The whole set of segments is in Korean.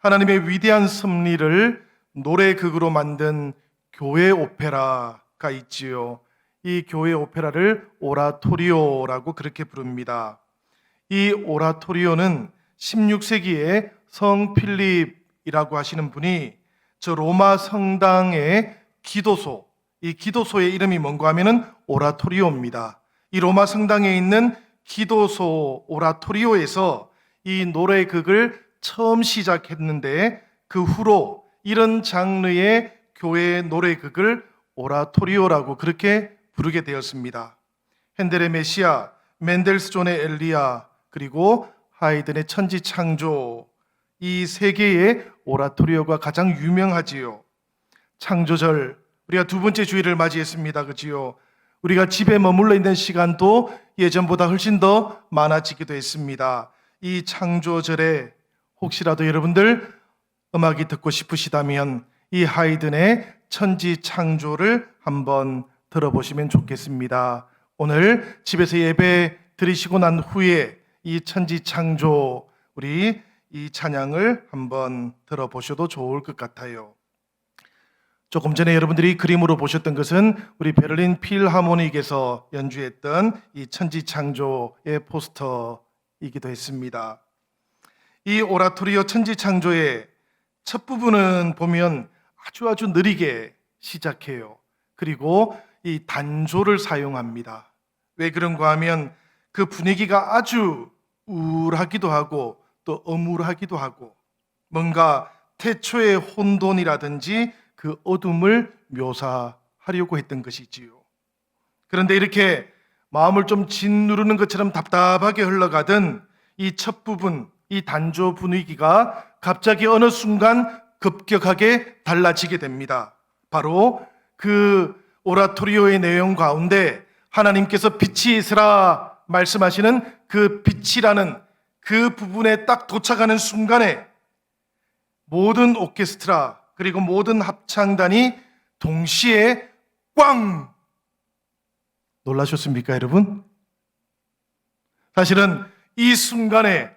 하나님의 위대한 섭리를 노래극으로 만든 교회 오페라가 있지요. 이 교회 오페라를 오라토리오라고 그렇게 부릅니다. 이 오라토리오는 16세기에 성 필립이라고 하시는 분이 저 로마 성당의 기도소, 이 기도소의 이름이 뭔가 하면은 오라토리오입니다. 이 로마 성당에 있는 기도소 오라토리오에서 이 노래극을 처음 시작했는데 그 후로 이런 장르의 교회 노래극을 오라토리오라고 그렇게 부르게 되었습니다. 핸델의 메시아, 멘델스존의 엘리야, 그리고 하이든의 천지창조, 이 세 개의 오라토리오가 가장 유명하지요. 창조절, 우리가 두 번째 주일을 맞이했습니다. 그지요? 우리가 집에 머물러 있는 시간도 예전보다 훨씬 더 많아지기도 했습니다. 이 창조절에 혹시라도 여러분들 음악이 듣고 싶으시다면 이 하이든의 천지창조를 한번 들어보시면 좋겠습니다. 오늘 집에서 예배 드리시고 난 후에 이 천지창조, 우리 이 찬양을 한번 들어보셔도 좋을 것 같아요. 조금 전에 여러분들이 그림으로 보셨던 것은 우리 베를린 필하모닉에서 연주했던 이 천지창조의 포스터이기도 했습니다. 이 오라토리오 천지창조의 첫 부분은 보면 아주 느리게 시작해요. 그리고 이 단조를 사용합니다. 왜 그런가 하면 그 분위기가 아주 우울하기도 하고 또 âm 울하기도 하고 뭔가 태초의 혼돈이라든지 그 어둠을 묘사하려고 했던 것이지요. 그런데 이렇게 마음을 좀 짓누르는 것처럼 답답하게 흘러가던 이 첫 부분, 이 단조 분위기가 갑자기 어느 순간 급격하게 달라지게 됩니다. 바로 그 오라토리오의 내용 가운데 하나님께서 빛이 있으라 말씀하시는 그 빛이라는 그 부분에 딱 도착하는 순간에 모든 오케스트라 그리고 모든 합창단이 동시에 꽝! 놀라셨습니까, 여러분? 사실은 이 순간에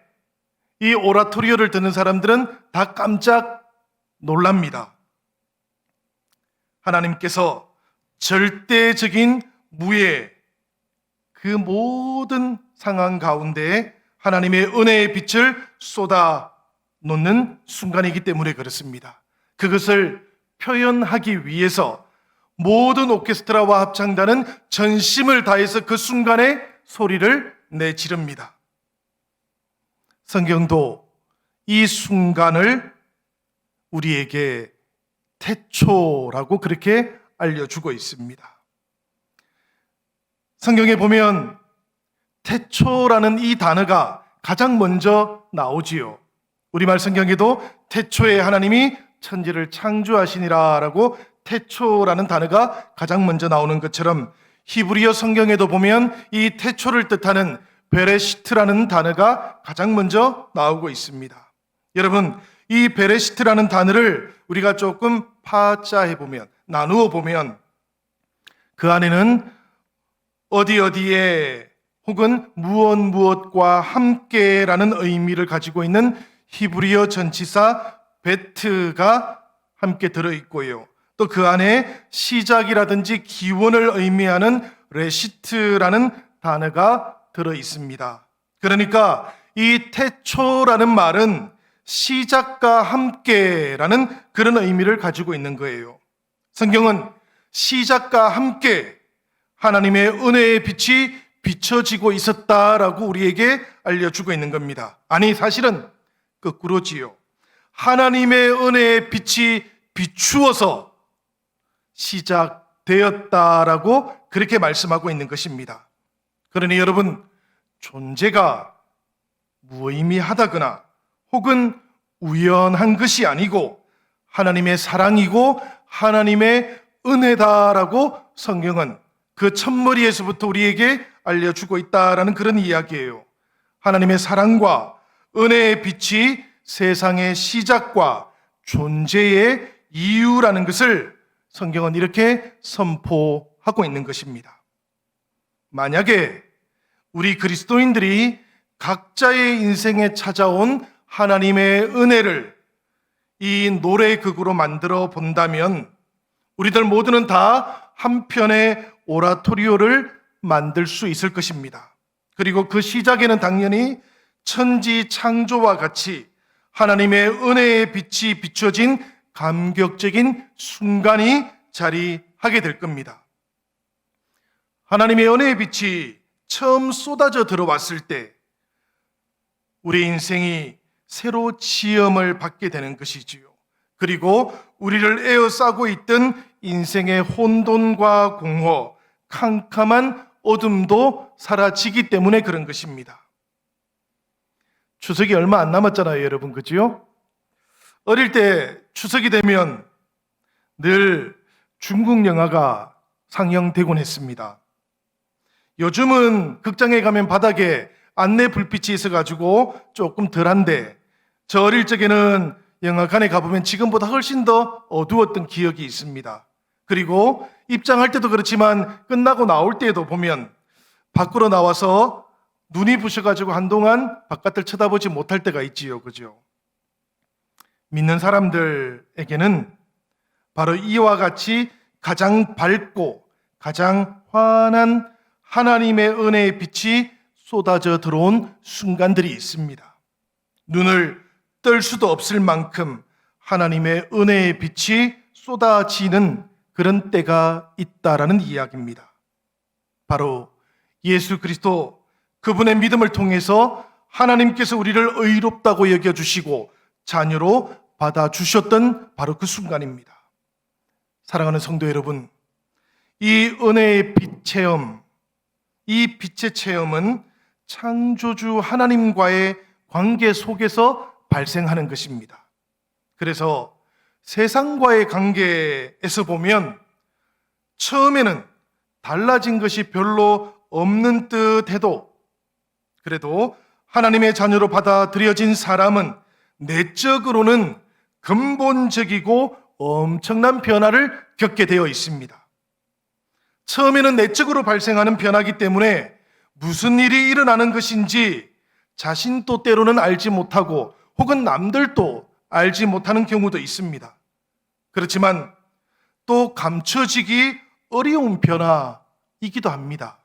이 오라토리오를 듣는 사람들은 다 깜짝 놀랍니다. 하나님께서 절대적인 무예, 그 모든 상황 가운데 하나님의 은혜의 빛을 쏟아 놓는 순간이기 때문에 그렇습니다. 그것을 표현하기 위해서 모든 오케스트라와 합창단은 전심을 다해서 그 순간에 소리를 내지릅니다. 성경도 이 순간을 우리에게 태초라고 그렇게 알려주고 있습니다. 성경에 보면 태초라는 이 단어가 가장 먼저 나오지요. 우리말 성경에도 태초에 하나님이 천지를 창조하시니라 라고 태초라는 단어가 가장 먼저 나오는 것처럼 히브리어 성경에도 보면 이 태초를 뜻하는 베레시트라는 단어가 가장 먼저 나오고 있습니다. 여러분, 이 베레시트라는 단어를 우리가 조금 파자해보면, 나누어 보면 그 안에는 어디에 혹은 무엇과 함께라는 의미를 가지고 있는 히브리어 전치사 베트가 함께 들어있고요. 또 그 안에 시작이라든지 기원을 의미하는 레시트라는 단어가 들어있습니다. 그러니까 이 태초라는 말은 시작과 함께라는 그런 의미를 가지고 있는 거예요. 성경은 시작과 함께 하나님의 은혜의 빛이 비춰지고 있었다라고 우리에게 알려주고 있는 겁니다. 아니, 사실은 거꾸로지요. 하나님의 은혜의 빛이 비추어서 시작되었다라고 그렇게 말씀하고 있는 것입니다. 그러니 여러분, 존재가 무의미하다거나 혹은 우연한 것이 아니고 하나님의 사랑이고 하나님의 은혜다라고 성경은 그 첫머리에서부터 우리에게 알려주고 있다라는 그런 이야기예요. 하나님의 사랑과 은혜의 빛이 세상의 시작과 존재의 이유라는 것을 성경은 이렇게 선포하고 있는 것입니다. 만약에 우리 그리스도인들이 각자의 인생에 찾아온 하나님의 은혜를 이 노래극으로 만들어 본다면 우리들 모두는 다 한 편의 오라토리오를 만들 수 있을 것입니다. 그리고 그 시작에는 당연히 천지 창조와 같이 하나님의 은혜의 빛이 비춰진 감격적인 순간이 자리하게 될 겁니다. 하나님의 은혜의 빛이 처음 쏟아져 들어왔을 때 우리 인생이 새로 지음을 받게 되는 것이지요. 그리고 우리를 에워싸고 있던 인생의 혼돈과 공허, 캄캄한 어둠도 사라지기 때문에 그런 것입니다. 추석이 얼마 안 남았잖아요, 여러분. 그죠? 어릴 때 추석이 되면 늘 중국 영화가 상영되곤 했습니다. 요즘은 극장에 가면 바닥에 안내 불빛이 있어가지고 조금 덜한데 저 어릴 적에는 영화관에 가보면 지금보다 훨씬 더 어두웠던 기억이 있습니다. 그리고 입장할 때도 그렇지만 끝나고 나올 때에도 보면 밖으로 나와서 눈이 부셔가지고 한동안 바깥을 쳐다보지 못할 때가 있지요. 그죠? 믿는 사람들에게는 바로 이와 같이 가장 밝고 가장 환한 하나님의 은혜의 빛이 쏟아져 들어온 순간들이 있습니다. 눈을 뜰 수도 없을 만큼 하나님의 은혜의 빛이 쏟아지는 그런 때가 있다라는 이야기입니다. 바로 예수 그리스도 그분의 믿음을 통해서 하나님께서 우리를 의롭다고 여겨주시고 자녀로 받아주셨던 바로 그 순간입니다. 사랑하는 성도 여러분, 이 은혜의 빛 체험, 이 빛의 체험은 창조주 하나님과의 관계 속에서 발생하는 것입니다. 그래서 세상과의 관계에서 보면 처음에는 달라진 것이 별로 없는 듯 해도 그래도 하나님의 자녀로 받아들여진 사람은 내적으로는 근본적이고 엄청난 변화를 겪게 되어 있습니다. 처음에는 내적으로 발생하는 변화이기 때문에 무슨 일이 일어나는 것인지 자신도 때로는 알지 못하고 혹은 남들도 알지 못하는 경우도 있습니다. 그렇지만 또 감춰지기 어려운 변화이기도 합니다.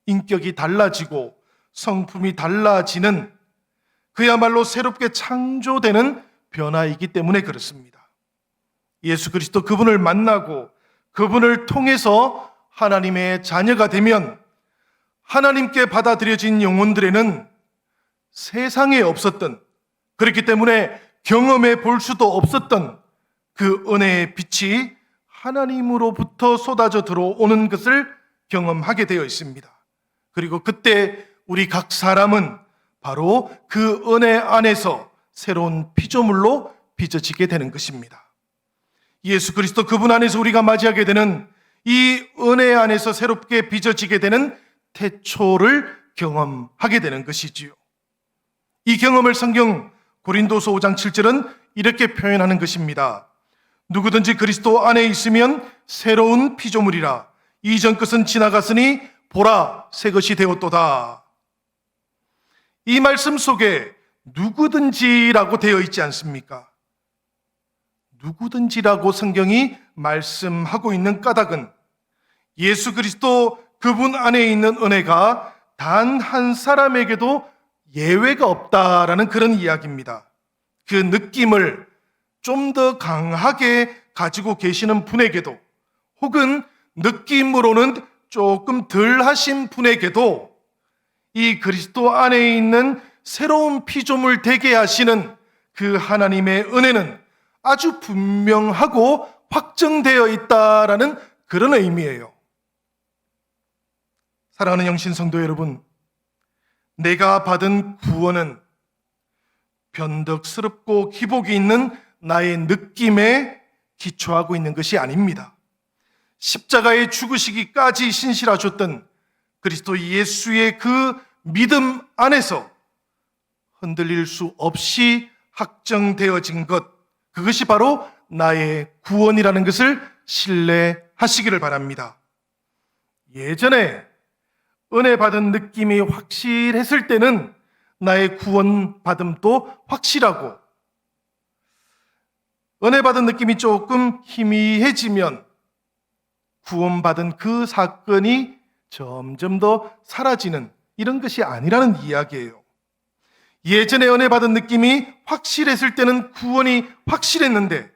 인격이 달라지고 성품이 달라지는 그야말로 새롭게 창조되는 변화이기 때문에 그렇습니다. 예수 그리스도 그분을 만나고 그분을 통해서 하나님의 자녀가 되면 하나님께 받아들여진 영혼들에는 세상에 없었던, 그렇기 때문에 경험해 볼 수도 없었던 그 은혜의 빛이 하나님으로부터 쏟아져 들어오는 것을 경험하게 되어 있습니다. 그리고 그때 우리 각 사람은 바로 그 은혜 안에서 새로운 피조물로 빚어지게 되는 것입니다. 예수 그리스도 그분 안에서 우리가 맞이하게 되는 이 은혜 안에서 새롭게 빚어지게 되는 태초를 경험하게 되는 것이지요. 이 경험을 성경 고린도서 5장 7절은 이렇게 표현하는 것입니다. 누구든지 그리스도 안에 있으면 새로운 피조물이라. 이전 것은 지나갔으니 보라 새 것이 되었도다. 이 말씀 속에 누구든지라고 되어 있지 않습니까? 누구든지라고 성경이 말씀하고 있는 까닭은 예수 그리스도 그분 안에 있는 은혜가 단 한 사람에게도 예외가 없다라는 그런 이야기입니다. 그 느낌을 좀 더 강하게 가지고 계시는 분에게도 혹은 느낌으로는 조금 덜 하신 분에게도 이 그리스도 안에 있는 새로운 피조물 되게 하시는 그 하나님의 은혜는 아주 분명하고 확정되어 있다라는 그런 의미예요. 사랑하는 영신 성도 여러분, 내가 받은 구원은 변덕스럽고 기복이 있는 나의 느낌에 기초하고 있는 것이 아닙니다. 십자가에 죽으시기까지 신실하셨던 그리스도 예수의 그 믿음 안에서 흔들릴 수 없이 확정되어진 것, 그것이 바로 나의 구원이라는 것을 신뢰하시기를 바랍니다. 예전에 은혜 받은 느낌이 확실했을 때는 나의 구원 받음도 확실하고 은혜 받은 느낌이 조금 희미해지면 구원받은 그 사건이 점점 더 사라지는 이런 것이 아니라는 이야기예요. 예전에 은혜 받은 느낌이 확실했을 때는 구원이 확실했는데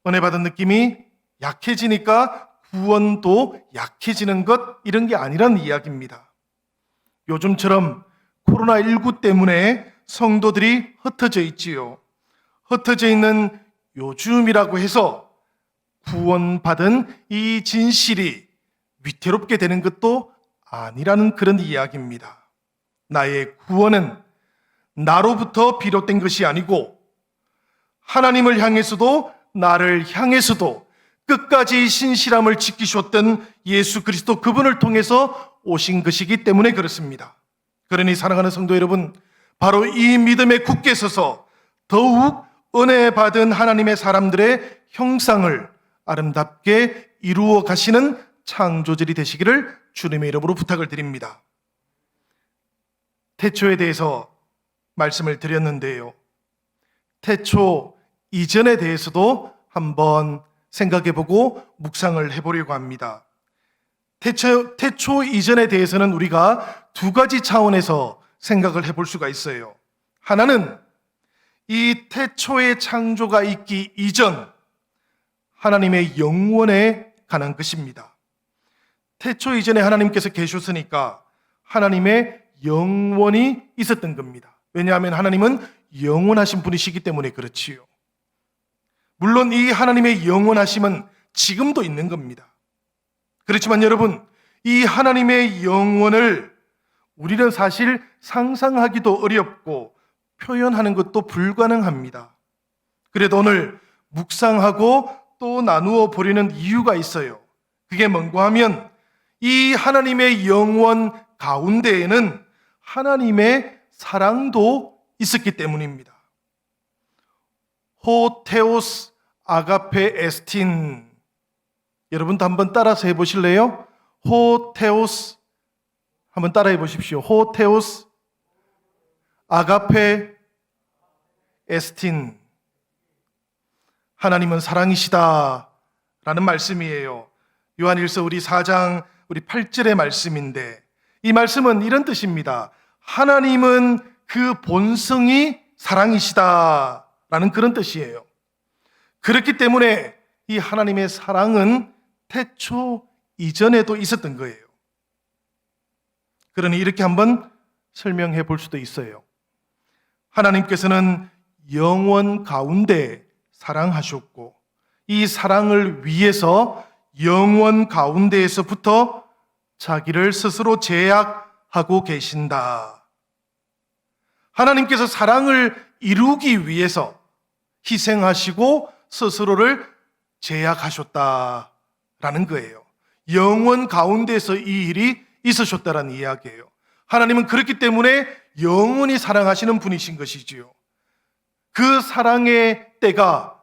은혜 받은 느낌이 약해지니까 구원도 약해지는 것, 이런 게 아니라는 이야기입니다. 요즘처럼 코로나19 때문에 성도들이 흩어져 있지요. 흩어져 있는 요즘이라고 해서 구원받은 이 진실이 위태롭게 되는 것도 아니라는 그런 이야기입니다. 나의 구원은 나로부터 비롯된 것이 아니고 하나님을 향해서도 나를 향해서도 끝까지 신실함을 지키셨던 예수 그리스도 그분을 통해서 오신 것이기 때문에 그렇습니다. 그러니 사랑하는 성도 여러분, 바로 이 믿음에 굳게 서서 더욱 은혜 받은 하나님의 사람들의 형상을 아름답게 이루어 가시는 창조절이 되시기를 주님의 이름으로 부탁을 드립니다. 태초에 대해서 말씀을 드렸는데요. 태초 이전에 대해서도 한번 생각해보고 묵상을 해보려고 합니다. 태초 이전에 대해서는 우리가 두 가지 차원에서 생각을 해볼 수가 있어요. 하나는 이 태초의 창조가 있기 이전 하나님의 영원에 관한 것입니다. 태초 이전에 하나님께서 계셨으니까 하나님의 영원이 있었던 겁니다. 왜냐하면 하나님은 영원하신 분이시기 때문에 그렇지요. 물론 이 하나님의 영원하심은 지금도 있는 겁니다. 그렇지만 여러분, 이 하나님의 영원을 우리는 사실 상상하기도 어렵고 표현하는 것도 불가능합니다. 그래도 오늘 묵상하고 또 나누어 보려는 이유가 있어요. 그게 뭔가 하면 이 하나님의 영원 가운데에는 하나님의 사랑도 있었기 때문입니다. 호테오스 아가페 에스틴, 여러분도 한번 따라서 해보실래요? 호테오스 한번 따라해 보십시오. 호테오스 아가페 에스틴, 하나님은 사랑이시다 라는 말씀이에요. 요한일서 우리 4장 우리 8절의 말씀인데, 이 말씀은 이런 뜻입니다. 하나님은 그 본성이 사랑이시다 라는 그런 뜻이에요. 그렇기 때문에 이 하나님의 사랑은 태초 이전에도 있었던 거예요. 그러니 이렇게 한번 설명해 볼 수도 있어요. 하나님께서는 영원 가운데 사랑하셨고 이 사랑을 위해서 영원 가운데에서부터 자기를 스스로 제약하고 계신다. 하나님께서 사랑을 이루기 위해서 희생하시고 스스로를 제약하셨다라는 거예요. 영원 가운데서 이 일이 있으셨다라는 이야기예요. 하나님은 그렇기 때문에 영원히 사랑하시는 분이신 것이지요. 그 사랑의 때가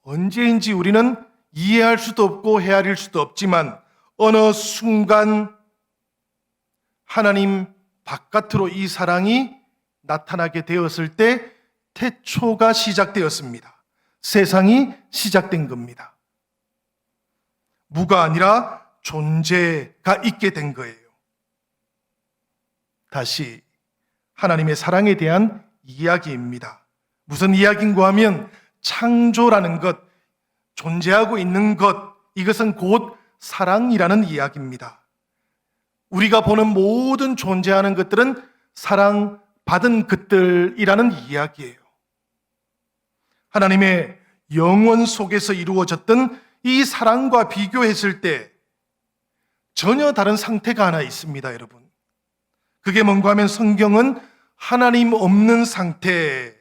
언제인지 우리는 이해할 수도 없고 헤아릴 수도 없지만 어느 순간 하나님 바깥으로 이 사랑이 나타나게 되었을 때 태초가 시작되었습니다. 세상이 시작된 겁니다. 무가 아니라 존재가 있게 된 거예요. 다시 하나님의 사랑에 대한 이야기입니다. 무슨 이야기인가 하면 창조라는 것, 존재하고 있는 것, 이것은 곧 사랑이라는 이야기입니다. 우리가 보는 모든 존재하는 것들은 사랑받은 것들이라는 이야기예요. 하나님의 영원 속에서 이루어졌던 이 사랑과 비교했을 때 전혀 다른 상태가 하나 있습니다, 여러분. 그게 뭔가 하면 성경은 하나님 없는 상태인데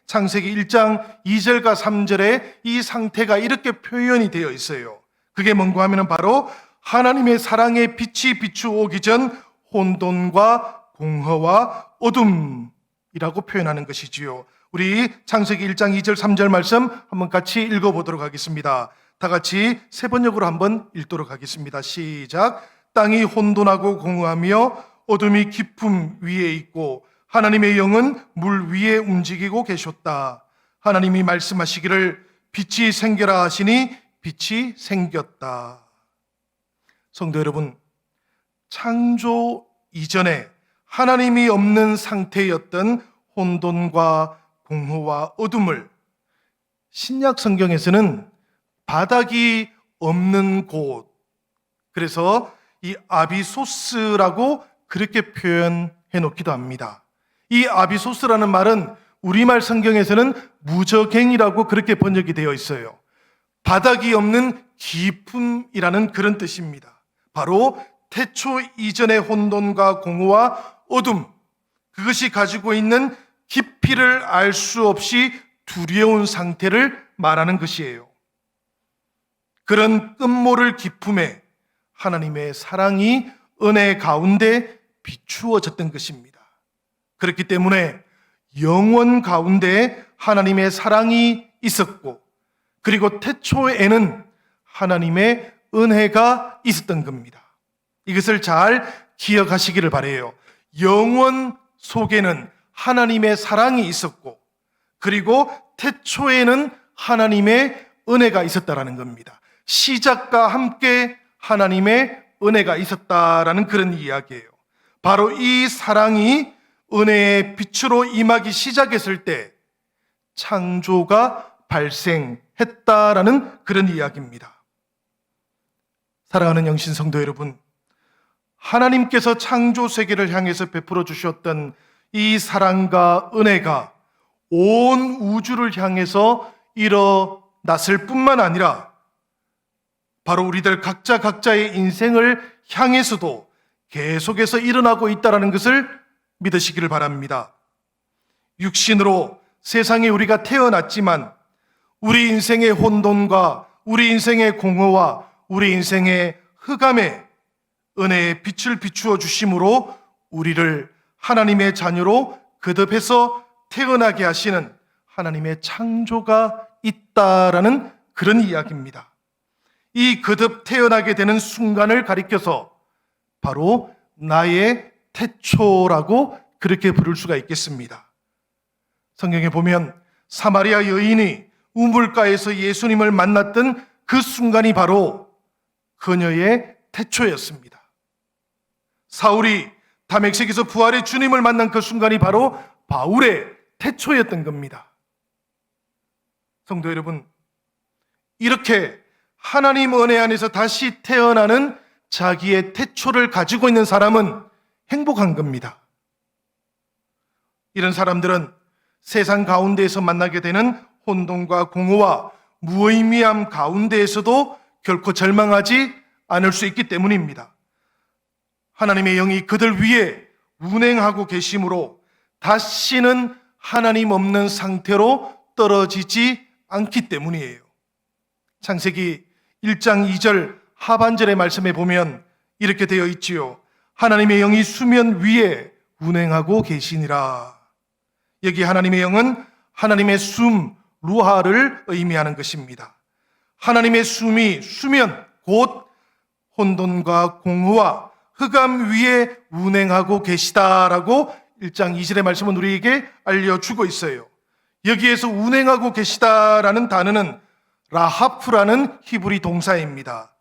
창세기 1장 2절과 3절에 이 상태가 이렇게 표현이 되어 있어요. 그게 뭔가 하면 바로 하나님의 사랑의 빛이 비추오기 전 혼돈과 공허와 어둠이라고 표현하는 것이지요. 우리 창세기 1장 2절 3절 말씀 한번 같이 읽어보도록 하겠습니다. 다 같이 세 번역으로 한번 읽도록 하겠습니다. 시작. 땅이 혼돈하고 공허하며 어둠이 깊음 위에 있고 하나님의 영은 물 위에 움직이고 계셨다. 하나님이 말씀하시기를 빛이 생겨라 하시니 빛이 생겼다. 성도 여러분, 창조 이전에 하나님이 없는 상태였던 혼돈과 공허와 어둠을 신약 성경에서는 바닥이 없는 곳, 그래서 이 아비소스라고 그렇게 표현해 놓기도 합니다. 이 아비소스라는 말은 우리말 성경에서는 무저갱이라고 그렇게 번역이 되어 있어요. 바닥이 없는 깊음이라는 그런 뜻입니다. 바로 태초 이전의 혼돈과 공허와 어둠, 그것이 가지고 있는 깊이를 알 수 없이 두려운 상태를 말하는 것이에요. 그런 끝모를 깊음에 하나님의 사랑이 은혜 가운데 비추어졌던 것입니다. 그렇기 때문에 영원 가운데 하나님의 사랑이 있었고, 그리고 태초에는 하나님의 은혜가 있었던 겁니다. 이것을 잘 기억하시기를 바라요. 영원 속에는 하나님의 사랑이 있었고, 그리고 태초에는 하나님의 은혜가 있었다라는 겁니다. 시작과 함께 하나님의 은혜가 있었다라는 그런 이야기예요. 바로 이 사랑이 은혜의 빛으로 임하기 시작했을 때 창조가 발생했다라는 그런 이야기입니다. 사랑하는 영신 성도 여러분, 하나님께서 창조 세계를 향해서 베풀어 주셨던 이 사랑과 은혜가 온 우주를 향해서 일어났을 뿐만 아니라 바로 우리들 각자의 인생을 향해서도 계속해서 일어나고 있다는 것을 믿으시기를 바랍니다. 육신으로 세상에 우리가 태어났지만 우리 인생의 혼돈과 우리 인생의 공허와 우리 인생의 흑암에 은혜의 빛을 비추어 주심으로 우리를 하나님의 자녀로 거듭해서 태어나게 하시는 하나님의 창조가 있다라는 그런 이야기입니다. 이 거듭 태어나게 되는 순간을 가리켜서 바로 나의 태초라고 그렇게 부를 수가 있겠습니다. 성경에 보면 사마리아 여인이 우물가에서 예수님을 만났던 그 순간이 바로 그녀의 태초였습니다. 사울이 다메섹에서 부활의 주님을 만난 그 순간이 바로 바울의 태초였던 겁니다. 성도 여러분, 이렇게 하나님 은혜 안에서 다시 태어나는 자기의 태초를 가지고 있는 사람은 행복한 겁니다. 이런 사람들은 세상 가운데에서 만나게 되는 혼돈과 공허와 무의미함 가운데에서도 결코 절망하지 않을 수 있기 때문입니다. 하나님의 영이 그들 위에 운행하고 계심으로 다시는 하나님 없는 상태로 떨어지지 않기 때문이에요. 창세기 1장 2절 하반절의 말씀에 보면 이렇게 되어 있지요. 하나님의 영이 수면 위에 운행하고 계시니라. 여기 하나님의 영은 하나님의 숨, 루하를 의미하는 것입니다. 하나님의 숨이 수면, 곧 혼돈과 공허와 흑암 위에 운행하고 계시다라고 1장 2절의 말씀은 우리에게 알려주고 있어요. 여기에서 운행하고 계시다라는 단어는 라하프라는 히브리 동사입니다.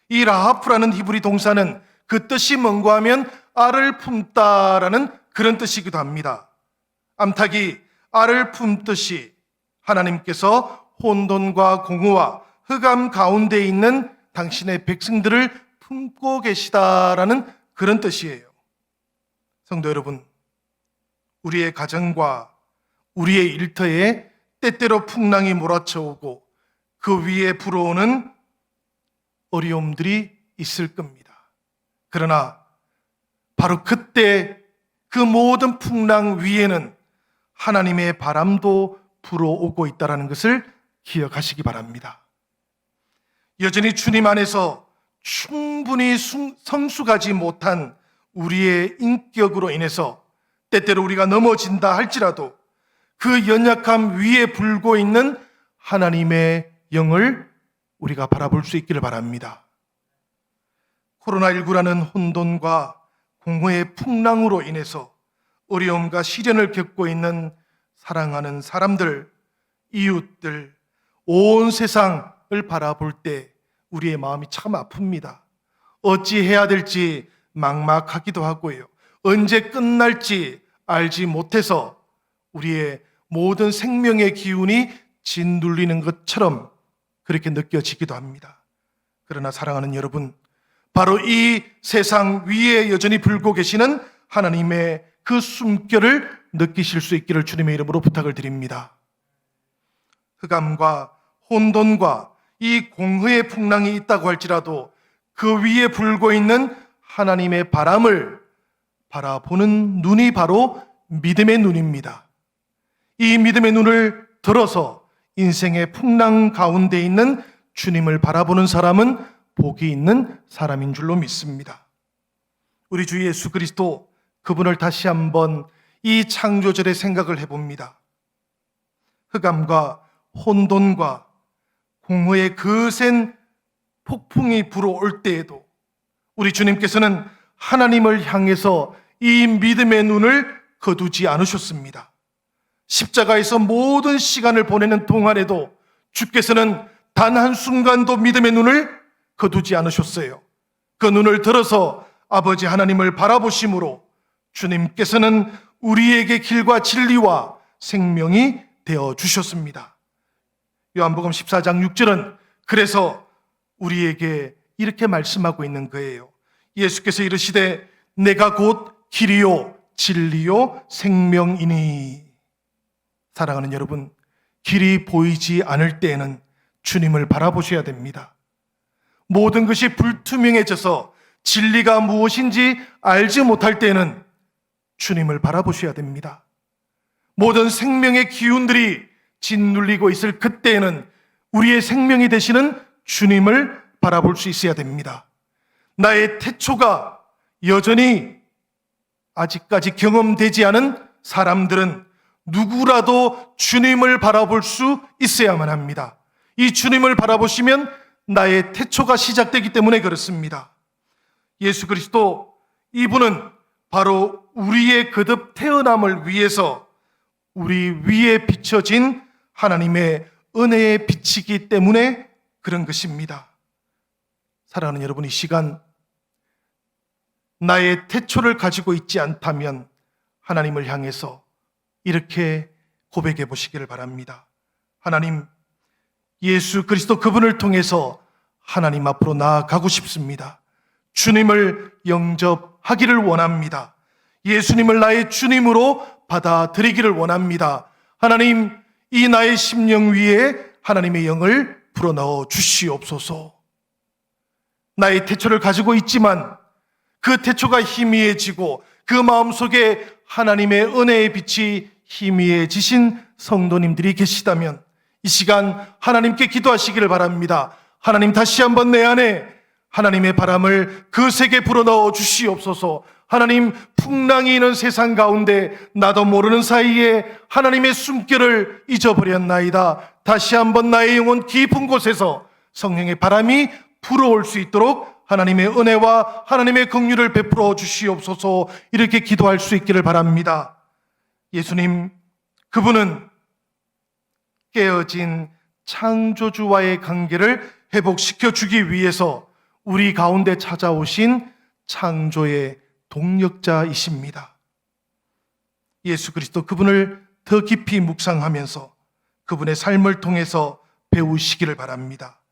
이 라하프라는 히브리 동사는 그 뜻이 뭔가 하면 알을 품다라는 그런 뜻이기도 합니다. 암탉이 알을 품듯이 하나님께서 혼돈과 공허와 흑암 가운데 있는 당신의 백성들을 품고 계시다라는 그런 뜻이에요. 성도 여러분, 우리의 가정과 우리의 일터에 때때로 풍랑이 몰아쳐오고 그 위에 불어오는 어려움들이 있을 겁니다. 그러나 바로 그때 그 모든 풍랑 위에는 하나님의 바람도 불어오고 있다는 것을 기억하시기 바랍니다. 여전히 주님 안에서 충분히 성숙하지 못한 우리의 인격으로 인해서 때때로 우리가 넘어진다 할지라도 그 연약함 위에 불고 있는 하나님의 영을 우리가 바라볼 수 있기를 바랍니다. 코로나19라는 혼돈과 공허의 풍랑으로 인해서 어려움과 시련을 겪고 있는 사랑하는 사람들, 이웃들, 온 세상을 바라볼 때 우리의 마음이 참 아픕니다. 어찌 해야 될지 막막하기도 하고요. 언제 끝날지 알지 못해서 우리의 모든 생명의 기운이 짓눌리는 것처럼 그렇게 느껴지기도 합니다. 그러나 사랑하는 여러분, 바로 이 세상 위에 여전히 불고 계시는 하나님의 그 숨결을 느끼실 수 있기를 주님의 이름으로 부탁을 드립니다. 흑암과 혼돈과 이 공허의 풍랑이 있다고 할지라도 그 위에 불고 있는 하나님의 바람을 바라보는 눈이 바로 믿음의 눈입니다. 이 믿음의 눈을 들어서 인생의 풍랑 가운데 있는 주님을 바라보는 사람은 복이 있는 사람인 줄로 믿습니다. 우리 주 예수 그리스도, 그분을 다시 한번 이 창조절에 생각을 해봅니다. 흑암과 혼돈과 공허의 거센 폭풍이 불어올 때에도 우리 주님께서는 하나님을 향해서 이 믿음의 눈을 거두지 않으셨습니다. 십자가에서 모든 시간을 보내는 동안에도 주께서는 단 한순간도 믿음의 눈을 거두지 않으셨어요. 그 눈을 들어서 아버지 하나님을 바라보심으로 주님께서는 우리에게 길과 진리와 생명이 되어 주셨습니다. 요한복음 14장 6절은 그래서 우리에게 이렇게 말씀하고 있는 거예요. 예수께서 이르시되 내가 곧 길이요 진리요 생명이니. 사랑하는 여러분, 길이 보이지 않을 때에는 주님을 바라보셔야 됩니다. 모든 것이 불투명해져서 진리가 무엇인지 알지 못할 때에는 주님을 바라보셔야 됩니다. 모든 생명의 기운들이 짓눌리고 있을 그때에는 우리의 생명이 되시는 주님을 바라볼 수 있어야 됩니다. 나의 태초가 여전히 아직까지 경험되지 않은 사람들은 누구라도 주님을 바라볼 수 있어야만 합니다. 이 주님을 바라보시면 나의 태초가 시작되기 때문에 그렇습니다. 예수 그리스도, 이분은 바로 우리의 거듭 태어남을 위해서 우리 위에 비춰진 하나님의 은혜의 빛이기 때문에 그런 것입니다. 사랑하는 여러분, 이 시간 나의 태초를 가지고 있지 않다면 하나님을 향해서 이렇게 고백해 보시기를 바랍니다. 하나님, 예수 그리스도 그분을 통해서 하나님 앞으로 나아가고 싶습니다. 주님을 영접하기를 원합니다. 예수님을 나의 주님으로 받아들이기를 원합니다. 하나님, 이 나의 심령 위에 하나님의 영을 불어넣어 주시옵소서. 나의 태초를 가지고 있지만 그 태초가 희미해지고 그 마음속에 하나님의 은혜의 빛이 희미해지신 성도님들이 계시다면 이 시간 하나님께 기도하시기를 바랍니다. 하나님, 다시 한번 내 안에 하나님의 바람을 거세게 불어넣어 주시옵소서. 하나님, 풍랑이 있는 세상 가운데 나도 모르는 사이에 하나님의 숨결을 잊어버렸나이다. 다시 한번 나의 영혼 깊은 곳에서 성령의 바람이 불어올 수 있도록 하나님의 은혜와 하나님의 긍휼을 베풀어 주시옵소서. 이렇게 기도할 수 있기를 바랍니다. 예수님, 그분은 깨어진 창조주와의 관계를 회복시켜 주기 위해서 우리 가운데 찾아오신 창조의 동력자이십니다. 예수 그리스도, 그분을 더 깊이 묵상하면서 그분의 삶을 통해서 배우시기를 바랍니다.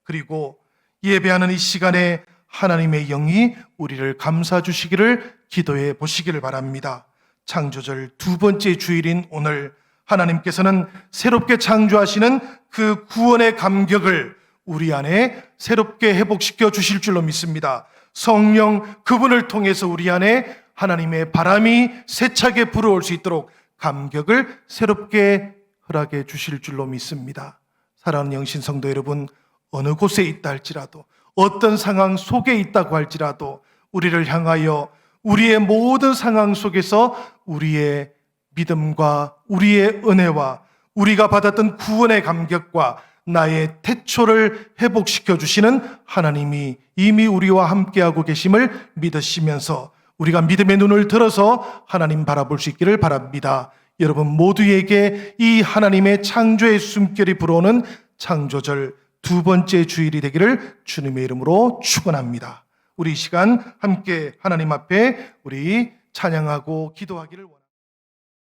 그리고 예배하는 이 시간에 하나님의 영이 우리를 감싸 주시기를 기도해 보시기를 바랍니다. 창조절 두 번째 주일인 오늘, 하나님께서는 새롭게 창조하시는 그 구원의 감격을 우리 안에 새롭게 회복시켜 주실 줄로 믿습니다. 성령, 그분을 통해서 우리 안에 하나님의 바람이 세차게 불어올 수 있도록 감격을 새롭게 허락해 주실 줄로 믿습니다. 사랑하는 영신 성도 여러분, 어느 곳에 있다 할지라도, 어떤 상황 속에 있다고 할지라도 우리를 향하여 우리의 모든 상황 속에서 우리의 믿음과 우리의 은혜와 우리가 받았던 구원의 감격과 나의 태초를 회복시켜 주시는 하나님이 이미 우리와 함께하고 계심을 믿으시면서 우리가 믿음의 눈을 들어서 하나님 바라볼 수 있기를 바랍니다. 여러분 모두에게 이 하나님의 창조의 숨결이 불어오는 창조절 두 번째 주일이 되기를 주님의 이름으로 축원합니다. 우리 이 시간 함께 하나님 앞에 우리 찬양하고 기도하기를 원합니다.